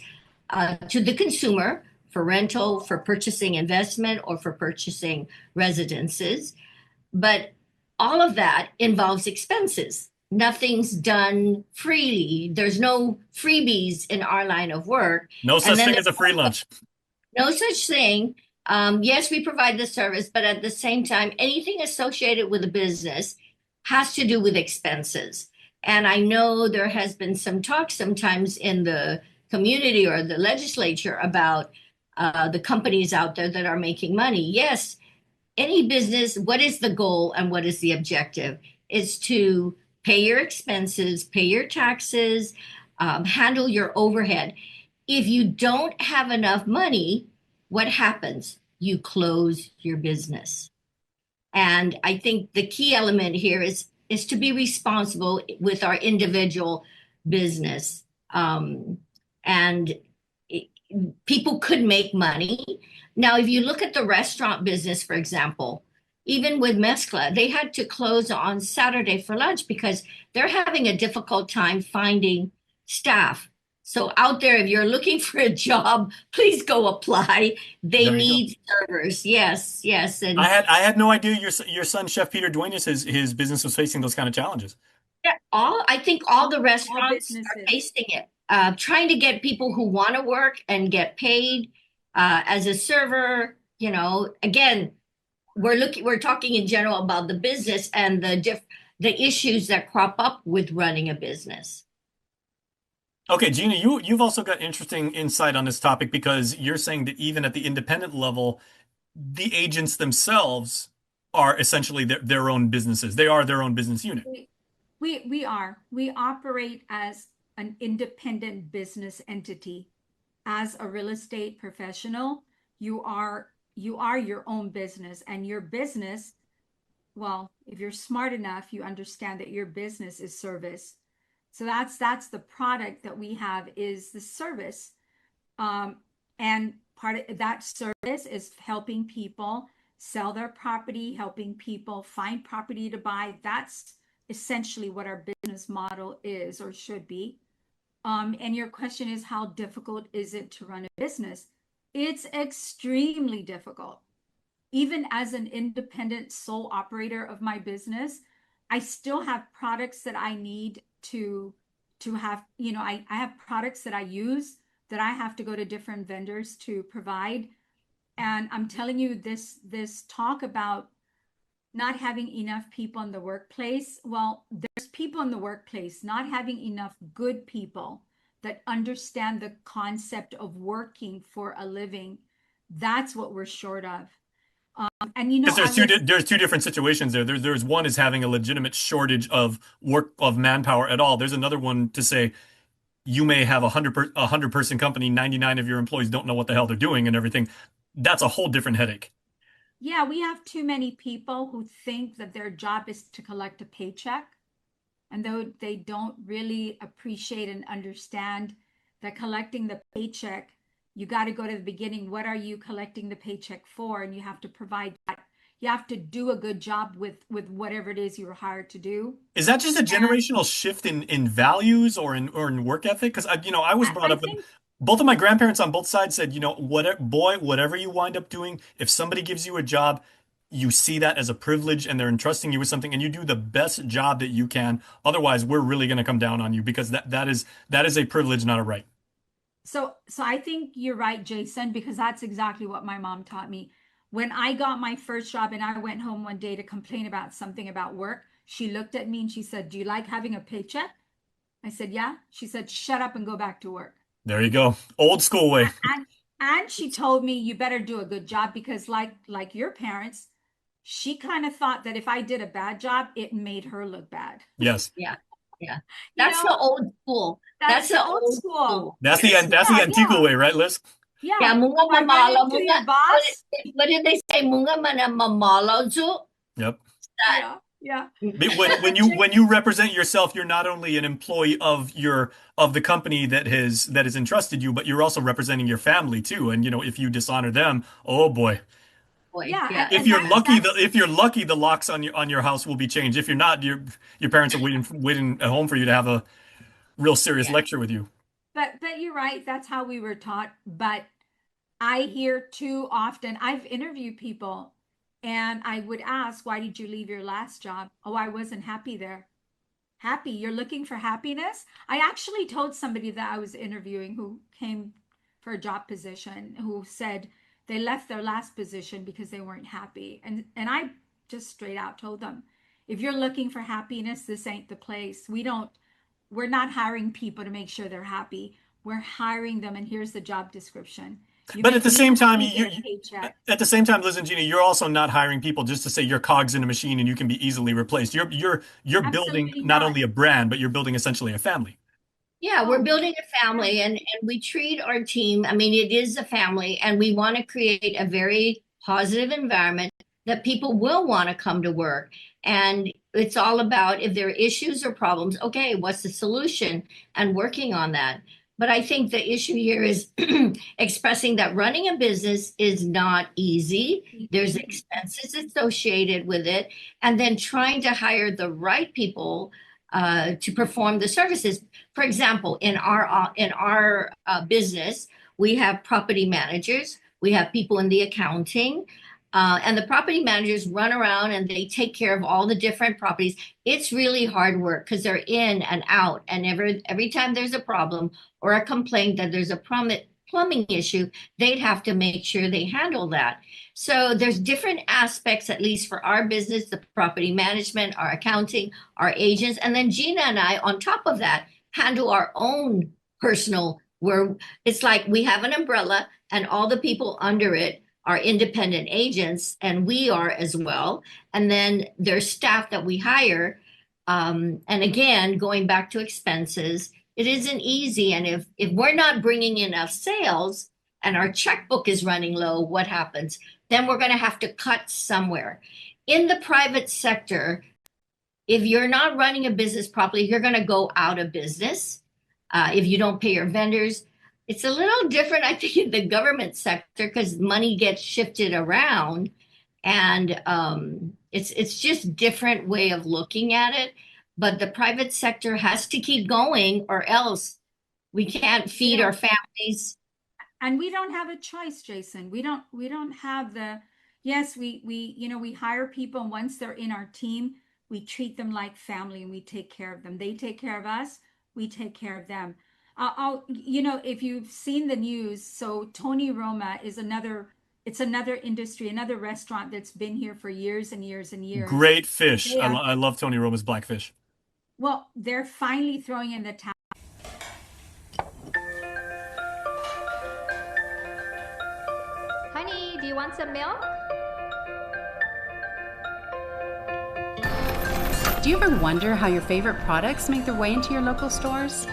to the consumer for rental, for purchasing investment, or for purchasing residences. But all of that involves expenses. Nothing's done freely. There's no freebies in our line of work. No such thing as a free lunch. No such thing. Yes, we provide the service, but at the same time, anything associated with a business has to do with expenses. And I know there has been some talk sometimes in the community or the legislature about the companies out there that are making money. Yes, any business, what is the goal and what is the objective? Is to pay your expenses, pay your taxes, handle your overhead. If you don't have enough money, what happens? You close your business. And I think the key element here is to be responsible with our individual business. People could make money. Now, if you look at the restaurant business, for example, even with Mezcla, they had to close on Saturday for lunch because they're having a difficult time finding staff. So out there, if you're looking for a job, please go apply. They need servers. Yes. And I had no idea your son, Chef Peter Duenas, his business was facing those kind of challenges. Yeah, I think all the restaurants are facing it. Trying to get people who want to work and get paid as a server. You know, again, we're talking in general about the business and the issues that crop up with running a business. Okay, Gina, you've also got interesting insight on this topic because you're saying that even at the independent level, the agents themselves are essentially their own businesses. They are their own business unit. We are. We operate as an independent business entity. As a real estate professional, you are your own business, and your business, well, if you're smart enough, you understand that your business is service. So that's the product that we have is the service. And part of that service is helping people sell their property, helping people find property to buy. That's essentially what our business model is or should be. And your question is, how difficult is it to run a business? It's extremely difficult. Even as an independent sole operator of my business, I still have products that I need to have, I have products that I use that I have to go to different vendors to provide. And I'm telling you, this talk about not having enough people in the workplace. Well, there's people in the workplace, not having enough good people that understand the concept of working for a living. That's what we're short of. And because there's two different situations there. There's one is having a legitimate shortage of manpower at all. There's another one to say you may have a 100-person company, 99 of your employees don't know what the hell they're doing and everything. That's a whole different headache. Yeah, we have too many people who think that their job is to collect a paycheck, and though they don't really appreciate and understand that collecting the paycheck, you got to go to the beginning. What are you collecting the paycheck for? And you have to provide that. You have to do a good job with whatever it is you were hired to do. Is that just a generational shift in values or in work ethic? Because I was brought up with both of my grandparents on both sides said, whatever you wind up doing, if somebody gives you a job, you see that as a privilege and they're entrusting you with something and you do the best job that you can. Otherwise, we're really going to come down on you because that is a privilege, not a right. So I think you're right, Jason, because that's exactly what my mom taught me. When I got my first job and I went home one day to complain about something about work, she looked at me and she said, "Do you like having a paycheck?" I said, "Yeah." She said, "Shut up and go back to work." There you go. Old school way. And she told me, "You better do a good job," because like your parents, she kind of thought that if I did a bad job, it made her look bad. Yes. Yeah. That's the old school. That's the old school. That's the Antigua way, right, Liz? Yeah. Munga mamalo. What did they say? Munga mana mamalo ju. Yep. Yeah. When you represent yourself, you're not only an employee of the company that has entrusted you, but you're also representing your family too. And if you dishonor them, oh boy. Yeah. If you're lucky, the locks on your house will be changed. If you're not, your parents are waiting at home for you to have a real serious lecture with you. But you're right. That's how we were taught. But I hear too often. I've interviewed people, and I would ask, "Why did you leave your last job?" "Oh, I wasn't happy there." Happy? You're looking for happiness? I actually told somebody that I was interviewing who came for a job position who said they left their last position because they weren't happy. And I just straight out told them, if you're looking for happiness, this ain't the place. We're not hiring people to make sure they're happy. We're hiring them, and here's the job description. But at the same time, Liz and Gina, you're also not hiring people just to say you're cogs in a machine and you can be easily replaced. You're building not only a brand, but you're building essentially a family. Yeah, we're building a family, and we treat our team, I mean, it is a family, and we want to create a very positive environment that people will want to come to work. And it's all about, if there are issues or problems, okay, what's the solution, and working on that. But I think the issue here is expressing that running a business is not easy. There's expenses associated with it, and then trying to hire the right people to perform the services. For example, in our business, we have property managers, we have people in the accounting, and the property managers run around and they take care of all the different properties. It's really hard work because they're in and out, and every time there's a problem or a complaint that there's a plumbing issue, they'd have to make sure they handle that. So there's different aspects, at least for our business, the property management, our accounting, our agents, and then Gina and I, on top of that, handle our own personal, where it's like we have an umbrella and all the people under it are independent agents, and we are as well. And then there's staff that we hire. And again, going back to expenses, it isn't easy. And if we're not bringing in enough sales and our checkbook is running low, what happens? Then we're going to have to cut somewhere. In the private sector, if you're not running a business properly, you're going to go out of business. If you don't pay your vendors, it's a little different, I think, in the government sector because money gets shifted around. And it's just different way of looking at it. But the private sector has to keep going, or else we can't feed our families. And we don't have a choice, Jason. We don't have the, yes, we hire people, and once they're in our team, we treat them like family and we take care of them. They take care of us, we take care of them. If you've seen the news, so Tony Roma is it's another industry, another restaurant that's been here for years and years and years. Great fish. Yeah. I love Tony Roma's blackfish. Well, they're finally throwing in the towel. Honey, do you want some milk? Do you ever wonder how your favorite products make their way into your local stores?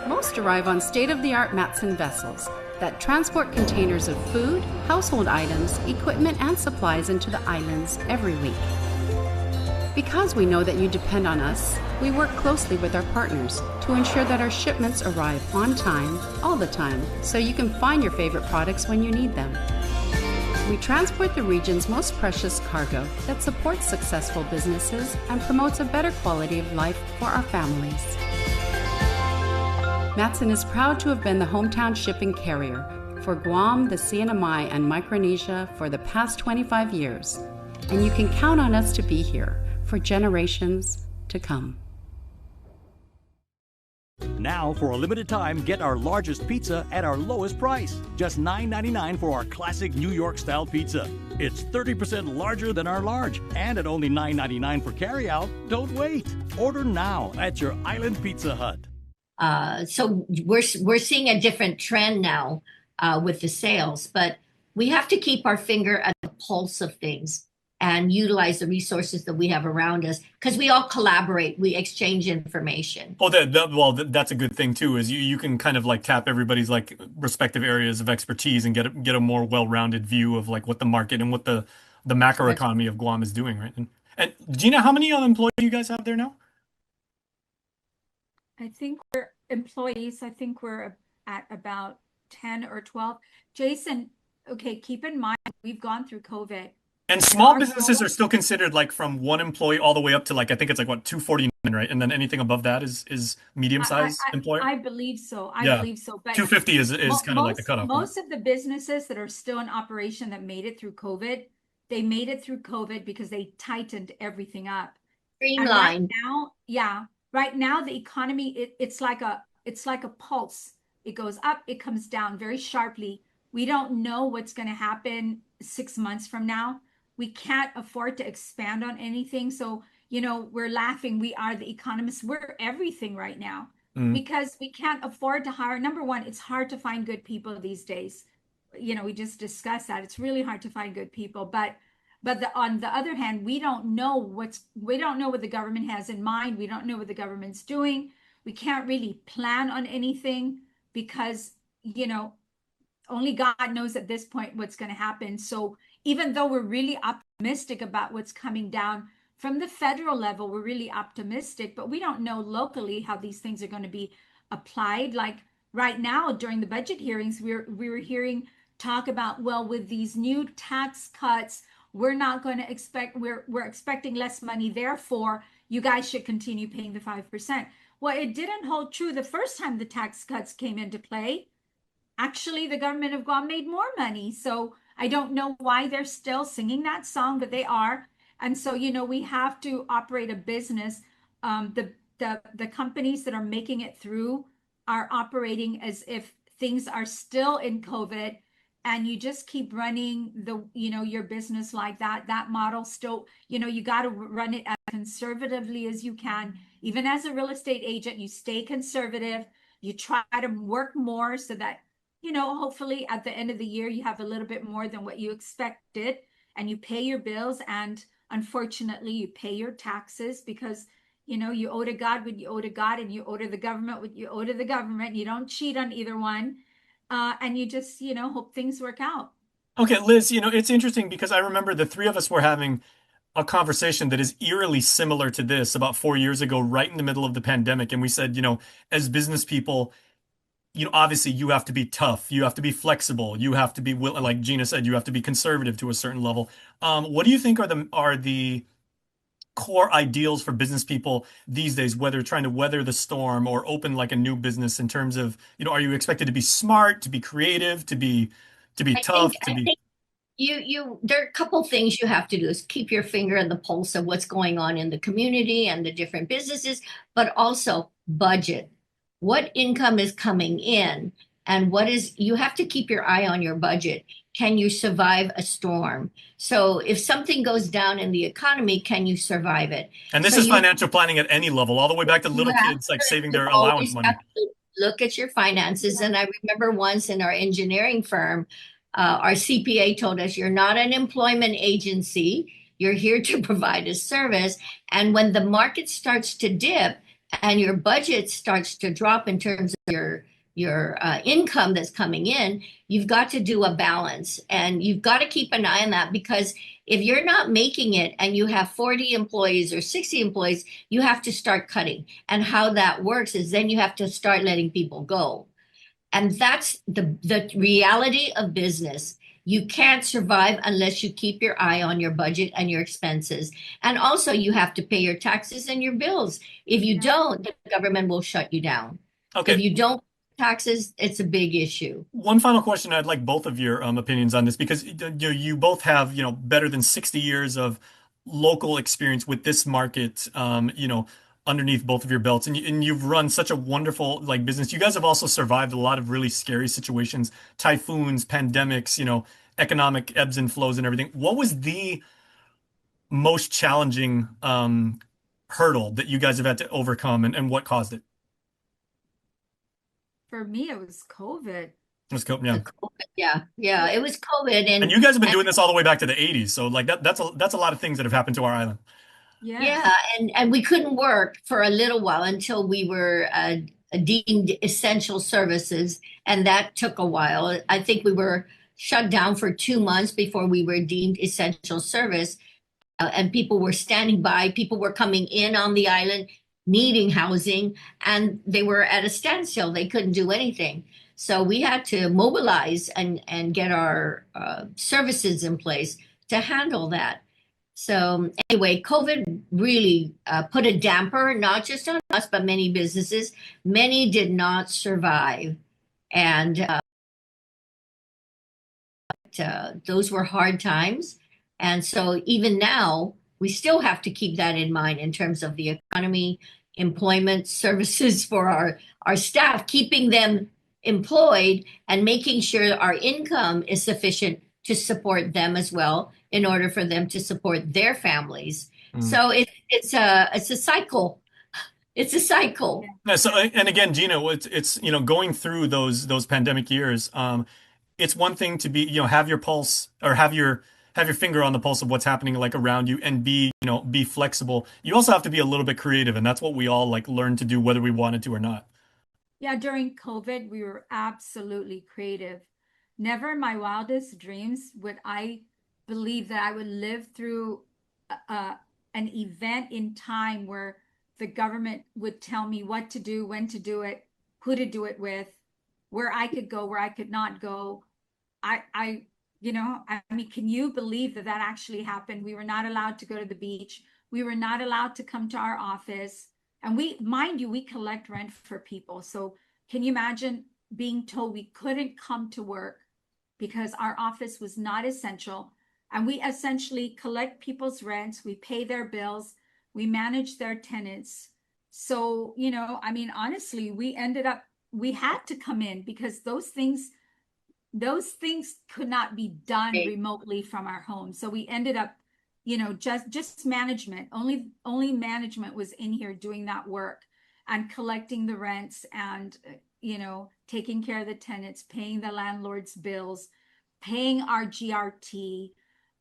Most arrive on state-of-the-art Matson vessels that transport containers of food, household items, equipment, and supplies into the islands every week. Because we know that you depend on us, we work closely with our partners to ensure that our shipments arrive on time, all the time, so you can find your favorite products when you need them. We transport the region's most precious cargo that supports successful businesses and promotes a better quality of life for our families. Matson is proud to have been the hometown shipping carrier for Guam, the CNMI, and Micronesia for the past 25 years, and you can count on us to be here for generations to come. Now, for a limited time, get our largest pizza at our lowest price. Just $9.99 for our classic New York-style pizza. It's 30% larger than our large, and at only $9.99 for carryout. Don't wait. Order now at your Island Pizza Hut. So we're seeing a different trend now with the sales, but we have to keep our finger at the pulse of things and utilize the resources that we have around us, because we all collaborate, we exchange information. Oh, that's a good thing too, is you can kind of like tap everybody's like respective areas of expertise and get a more well-rounded view of like what the market and what the macro economy of Guam is doing, right? And Gina, how many employees do you guys have there now? I think we're employees. I think we're at about 10 or 12. Jason, okay, keep in mind, we've gone through COVID. And small businesses are still considered like from one employee all the way up to like, I think it's like what, 249, right? And then anything above that is medium-sized employer? I believe so. I believe so. But 250 is kind of like the cutoff. Most of the businesses that are still in operation that made it through COVID, they made it through COVID because they tightened everything up. Streamlined. Right now the economy, it's like a pulse. It goes up, it comes down very sharply. We don't know what's going to happen 6 months from now. We can't afford to expand on anything. So, we're laughing. We are the economists. We're everything right now because we can't afford to hire. Number one, it's hard to find good people these days. We just discussed that. It's really hard to find good people. But on the other hand, we don't know what the government has in mind. We don't know what the government's doing. We can't really plan on anything because, only God knows at this point what's going to happen. So even though we're really optimistic about what's coming down from the federal level, we're really optimistic, but we don't know locally how these things are going to be applied. Like right now during the budget hearings, we were hearing talk about, well, with these new tax cuts, we're expecting less money. Therefore, you guys should continue paying the 5%. Well, it didn't hold true the first time the tax cuts came into play. Actually, the government of Guam made more money. So I don't know why they're still singing that song, but they are. And so, we have to operate a business. The companies that are making it through are operating as if things are still in COVID, and you just keep running your business like that. That model still, you got to run it as conservatively as you can. Even as a real estate agent, you stay conservative. You try to work more so that hopefully at the end of the year, you have a little bit more than what you expected, and you pay your bills. And unfortunately, you pay your taxes because, you owe to God what you owe to God, and you owe to the government what you owe to the government. You don't cheat on either one. And you just, hope things work out. Okay, Liz, it's interesting because I remember the three of us were having a conversation that is eerily similar to this about 4 years ago, right in the middle of the pandemic. And we said, as business people, obviously you have to be tough, you have to be flexible, you have to be like Gina said, you have to be conservative to a certain level. What do you think are the core ideals for business people these days, whether trying to weather the storm or open like a new business in terms of, are you expected to be smart, to be creative, to be tough, I think there are a couple things you have to do is keep your finger on the pulse of what's going on in the community and the different businesses, but also budget. What income is coming in and you have to keep your eye on your budget. Can you survive a storm? So if something goes down in the economy, can you survive it? And this is financial planning at any level, all the way back to little kids like saving their allowance money. Look at your finances. And I remember once in our engineering firm, our CPA told us, you're not an employment agency. You're here to provide a service. And when the market starts to dip and your budget starts to drop in terms of your income that's coming in, you've got to do a balance. And you've got to keep an eye on that, because if you're not making it and you have 40 employees or 60 employees, you have to start cutting. And how that works is then you have to start letting people go. And that's the reality of business. You can't survive unless you keep your eye on your budget and your expenses. And also you have to pay your taxes and your bills. If you don't, the government will shut you down. Okay. If you don't pay taxes, it's a big issue. One final question. I'd like both of your opinions on this, because you both have, better than 60 years of local experience with this market, underneath both of your belts, and you've run such a wonderful business. You guys have also survived a lot of really scary situations, typhoons, pandemics, economic ebbs and flows and everything. What was the most challenging hurdle that you guys have had to overcome, and what caused it? For me, it was COVID. It was COVID, yeah. Yeah, it was COVID, and you guys have been doing this all the way back to the 80s. So that's a lot of things that have happened to our island. Yeah, and we couldn't work for a little while until we were deemed essential services, and that took a while. I think we were shut down for 2 months before we were deemed essential service, and people were standing by. People were coming in on the island needing housing, and they were at a standstill. They couldn't do anything. So we had to mobilize and get our services in place to handle that. So anyway, COVID really put a damper, not just on us, but many businesses. Many did not survive. And those were hard times. And so even now, we still have to keep that in mind in terms of the economy, employment, services for our staff, keeping them employed and making sure our income is sufficient to support them as well, in order for them to support their families. So it's a cycle. It's a cycle. Yeah, so, and again, Gina, it's going through those pandemic years. It's one thing to be have your pulse, or have your finger on the pulse of what's happening around you, and be flexible. You also have to be a little bit creative, and that's what we all learn to do, whether we wanted to or not. Yeah, during COVID, we were absolutely creative. Never in my wildest dreams would I believe that I would live through an event in time where the government would tell me what to do, when to do it, who to do it with, where I could go, where I could not go. I mean, can you believe that actually happened? We were not allowed to go to the beach. We were not allowed to come to our office. And mind you, we collect rent for people. So can you imagine being told we couldn't come to work because our office was not essential? And we essentially collect people's rents, we pay their bills, we manage their tenants. So, I mean, honestly, we had to come in because those things could not be done remotely from our home. So we ended up, just management, only management was in here doing that work and collecting the rents and, taking care of the tenants, paying the landlord's bills, paying our GRT,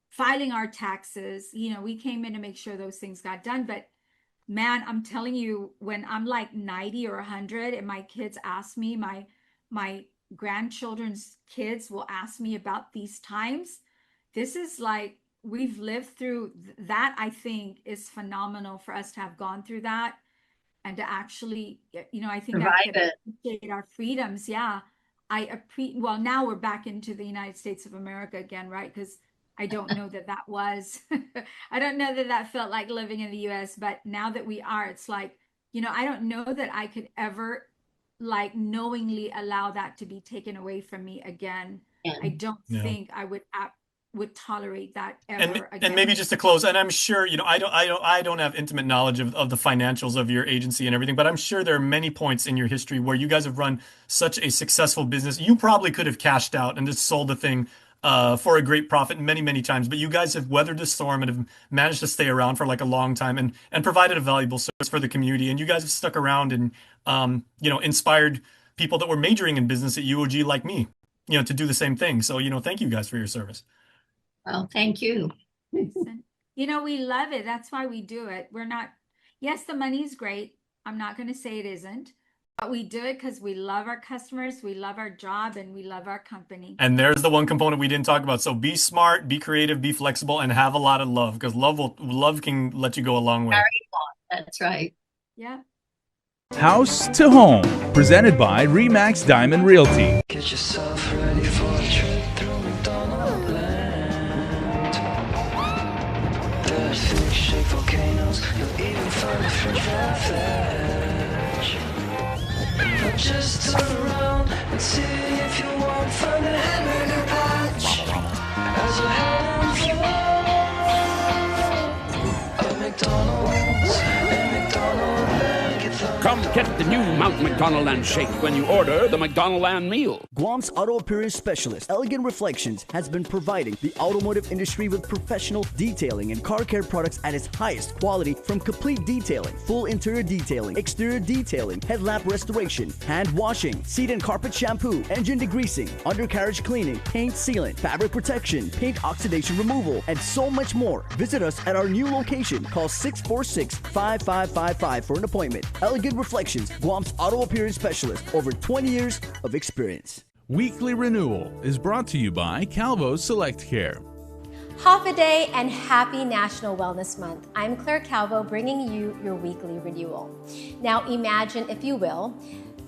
filing our taxes. We came in to make sure those things got done. But man, I'm telling you, when I'm like 90 or 100 and my kids ask me, my grandchildren's kids will ask me about these times, this is like, we've lived through that. I think is phenomenal for us to have gone through that. and to actually, I think Survive I could appreciate our freedoms. Yeah. Well, now we're back into the United States of America again, right? Because I don't know that was, I don't know that felt like living in the US, but now that we are, it's like, I don't know that I could ever like knowingly allow that to be taken away from me again. I don't think I would tolerate that ever again. And maybe just to close, and I'm sure, I don't have intimate knowledge of the financials of your agency and everything, but I'm sure there are many points in your history where you guys have run such a successful business. You probably could have cashed out and just sold the thing for a great profit many, many times, but you guys have weathered the storm and have managed to stay around for like a long time and provided a valuable service for the community. And you guys have stuck around and, inspired people that were majoring in business at UOG like me, to do the same thing. So, thank you guys for your service. Well, thank you. We love it. That's why we do it. Yes, the money's great. I'm not going to say it isn't. But we do it because we love our customers, we love our job, and we love our company. And there's the one component we didn't talk about. So be smart, be creative, be flexible, and have a lot of love, because love can let you go a long way. That's right. Yeah. House to Home, presented by RE/MAX Diamond Realty. Get yourself ready for a trip through McDonald land. There's fish, shake volcanoes, you'll even find a French fry veg. Now just turn around and see if you won't find a hamburger patch as a handful of McDonald's and McDonald Megathon. Come get the new Mount McDonaldland shake when you order the McDonaldland meal. Guam's auto appearance specialist, Elegant Reflections, has been providing the automotive industry with professional detailing and car care products at its highest quality, from complete detailing, full interior detailing, exterior detailing, headlamp restoration, hand washing, seat and carpet shampoo, engine degreasing, undercarriage cleaning, paint sealant, fabric protection, paint oxidation removal, and so much more. Visit us at our new location. Call 646-5555 for an appointment. Elegant Reflections, Guam's auto appearance specialist, over 20 years of experience. Weekly Renewal is brought to you by Calvo's Select Care. Half a day and happy National Wellness Month. I'm Claire Calvo, bringing you your weekly renewal. Now imagine, if you will,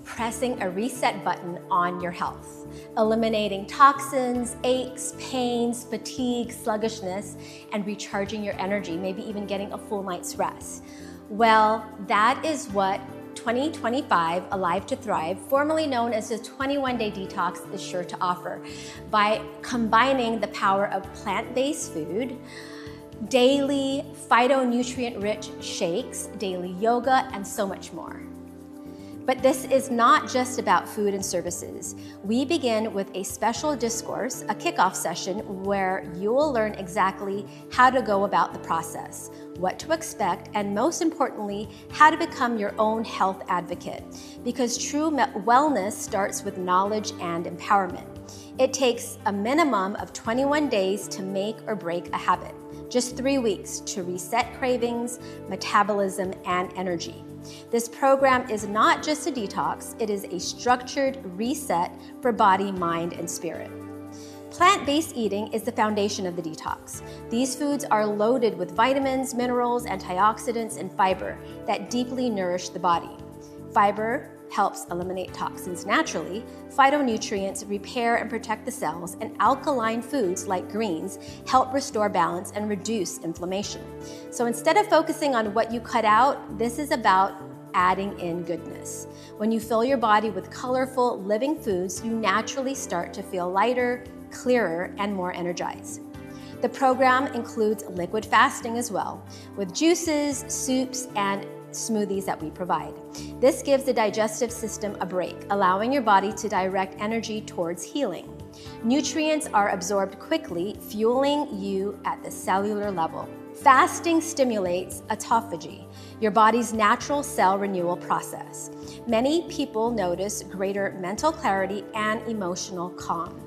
pressing a reset button on your health, eliminating toxins, aches, pains, fatigue, sluggishness, and recharging your energy, maybe even getting a full night's rest. Well, that is what 2025 Alive to Thrive, formerly known as the 21-Day Detox, is sure to offer, by combining the power of plant-based food, daily phytonutrient-rich shakes, daily yoga, and so much more. But this is not just about food and services. We begin with a special discourse, a kickoff session, where you will learn exactly how to go about the process, what to expect, and most importantly, how to become your own health advocate. Because true wellness starts with knowledge and empowerment. It takes a minimum of 21 days to make or break a habit, just 3 weeks to reset cravings, metabolism, and energy. This program is not just a detox, it is a structured reset for body, mind, and spirit. Plant-based eating is the foundation of the detox. These foods are loaded with vitamins, minerals, antioxidants, and fiber that deeply nourish the body. Fiber helps eliminate toxins naturally, phytonutrients repair and protect the cells, and alkaline foods like greens help restore balance and reduce inflammation. So instead of focusing on what you cut out, this is about adding in goodness. When you fill your body with colorful, living foods, you naturally start to feel lighter, clearer, and more energized. The program includes liquid fasting as well, with juices, soups, and smoothies that we provide. This gives the digestive system a break, allowing your body to direct energy towards healing. Nutrients are absorbed quickly, fueling you at the cellular level. Fasting stimulates autophagy, your body's natural cell renewal process. Many people notice greater mental clarity and emotional calm.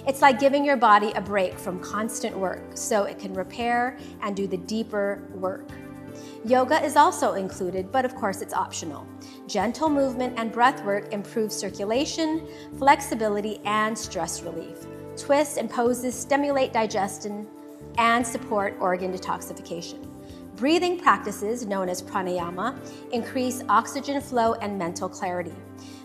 It's like giving your body a break from constant work so it can repair and do the deeper work. Yoga is also included, but of course it's optional. Gentle movement and breath work improve circulation, flexibility, and stress relief. Twists and poses stimulate digestion and support organ detoxification. Breathing practices, known as pranayama, increase oxygen flow and mental clarity.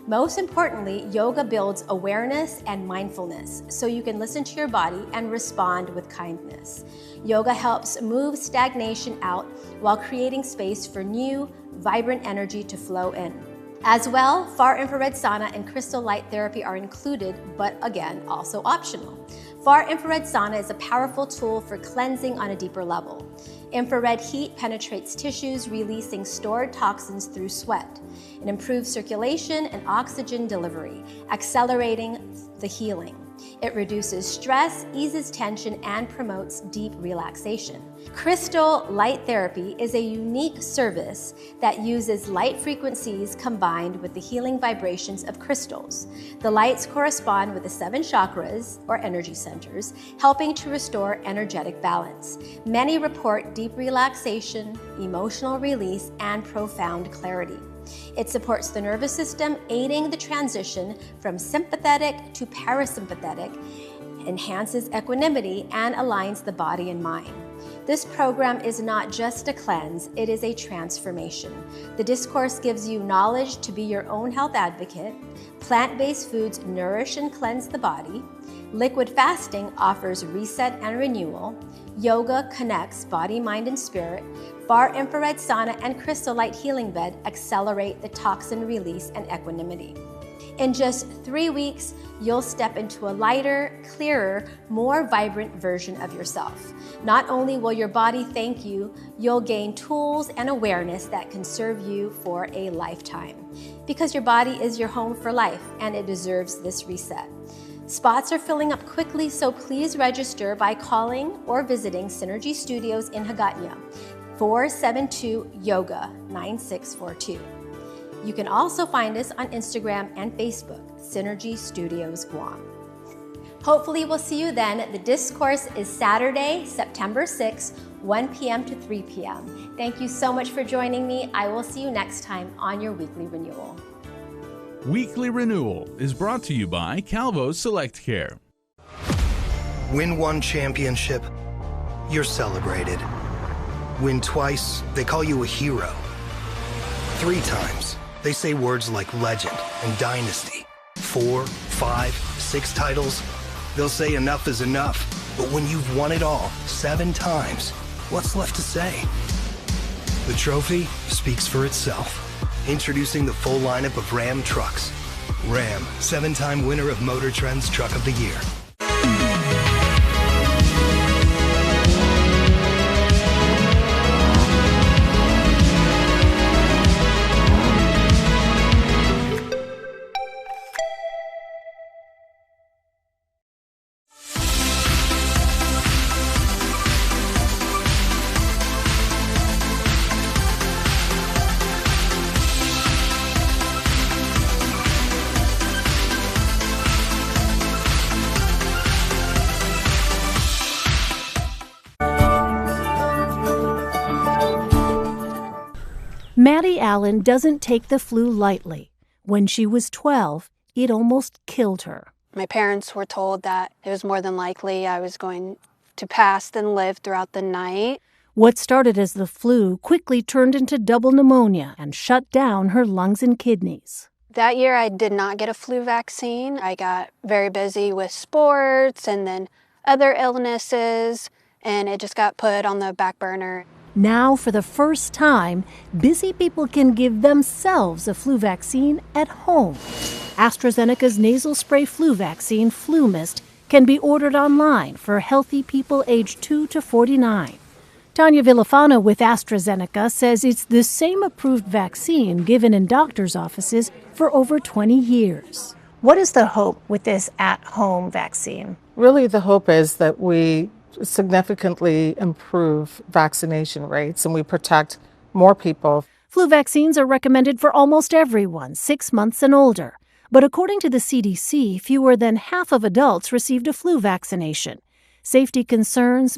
Most importantly, yoga builds awareness and mindfulness so you can listen to your body and respond with kindness. Yoga helps move stagnation out while creating space for new, vibrant energy to flow in. As well, far infrared sauna and crystal light therapy are included, but again, also optional. Far infrared sauna is a powerful tool for cleansing on a deeper level. Infrared heat penetrates tissues, releasing stored toxins through sweat. It improves circulation and oxygen delivery, accelerating the healing. It reduces stress, eases tension, and promotes deep relaxation. Crystal light therapy is a unique service that uses light frequencies combined with the healing vibrations of crystals. The lights correspond with the 7 chakras, or energy centers, helping to restore energetic balance. Many report deep relaxation, emotional release, and profound clarity. It supports the nervous system, aiding the transition from sympathetic to parasympathetic, enhances equanimity, and aligns the body and mind. This program is not just a cleanse, it is a transformation. The discourse gives you knowledge to be your own health advocate. Plant-based foods nourish and cleanse the body. Liquid fasting offers reset and renewal. Yoga connects body, mind, and spirit. Far infrared sauna and crystal light healing bed accelerate the toxin release and equanimity. In just 3 weeks, you'll step into a lighter, clearer, more vibrant version of yourself. Not only will your body thank you, you'll gain tools and awareness that can serve you for a lifetime. Because your body is your home for life, and it deserves this reset. Spots are filling up quickly, so please register by calling or visiting Synergy Studios in Hagåtña, 472-YOGA-9642. You can also find us on Instagram and Facebook, Synergy Studios Guam. Hopefully we'll see you then. The discourse is Saturday, September 6th, 1 p.m. to 3 p.m. Thank you so much for joining me. I will see you next time on your weekly renewal. Weekly Renewal is brought to you by Calvo's Select Care. Win one championship, you're celebrated. Win twice, they call you a hero. 3 times, they say words like legend and dynasty. 4, 5, 6 titles, they'll say enough is enough. But when you've won it all 7 times, what's left to say? The trophy speaks for itself. Introducing the full lineup of Ram trucks. Ram, 7-time winner of Motor Trend's Truck of the Year. Maddie Allen doesn't take the flu lightly. When she was 12, it almost killed her. My parents were told that it was more than likely I was going to pass than live throughout the night. What started as the flu quickly turned into double pneumonia and shut down her lungs and kidneys. That year I did not get a flu vaccine. I got very busy with sports and then other illnesses, and it just got put on the back burner. Now, for the first time, busy people can give themselves a flu vaccine at home. AstraZeneca's nasal spray flu vaccine, FluMist, can be ordered online for healthy people aged 2 to 49. Tanya Villafana with AstraZeneca says it's the same approved vaccine given in doctors' offices for over 20 years. What is the hope with this at-home vaccine? Really, the hope is that we significantly improve vaccination rates and we protect more people. Flu vaccines are recommended for almost everyone, 6 months and older. But according to the CDC, fewer than half of adults received a flu vaccination. Safety concerns,